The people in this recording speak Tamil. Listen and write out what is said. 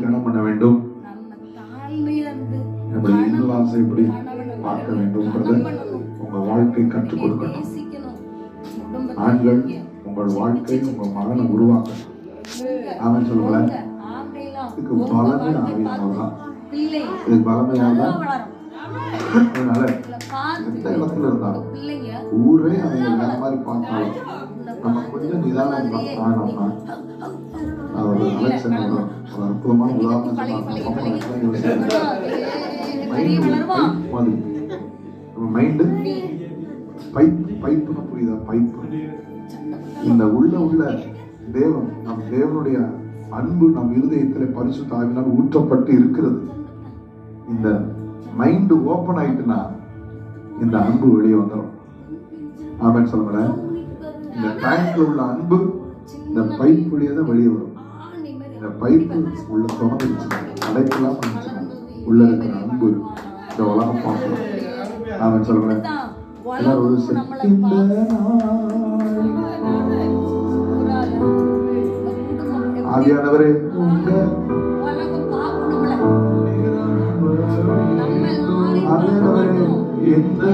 கனம் பண்ண வேண்டும், நம்முடைய இன்லாஸ் எப்படி பார்க்க வேண்டும்ன்றது உங்க வாழ்க்கை கற்றுக் கொடுக்கணும். ஆண்கள் உங்கள் வாழ்க்கை உங்க மகனை உருவாக்கணும். அவன் சொல்லுங்களேன், இதுக்கு பலமே ஆவியானவர்தான். இதுக்கு பலமையாதான். அதனால எந்த இடத்துல இருந்தாலும் ஊரே அவங்க வேற மாதிரி பார்த்தாலும் நம்ம கொஞ்சம் நிதானம் ஆனோம்னா அவர் அலெக்சன் ஒரு அற்புதமான உதாரணம் சொன்னாங்க. மைண்டு பைப்புன்னு புரியுதா? பைப்பு. இந்த உள்ள தேவன், நம் தேவனுடைய அன்பு நம் இருதயத்தில் பரிசுத்த ஆவியினால் ஊற்றப்பட்டு இருக்கிறது. இந்த மைண்டு ஓப்பன் ஆயிட்டுனா இந்த அன்பு வெளியே வந்துடும். ஆமென் சொல்லுங்களேன். இந்த டேங்க்ல உள்ள அன்பு இந்த பைப் வழியே தான் வெளியே வரும். இந்த பைப்பு உள்ள தொடர்ந்துச்சுன்னா, அடைக்கலாம் பண்ணிச்சுன்னா, உள்ள இருக்கிற அன்பு இந்த உலகம் பார்க்கலாம். ஆமென் சொல்லுங்களேன். ஒரு ஆவியானவரே உங்க ஆவியானவரே எந்த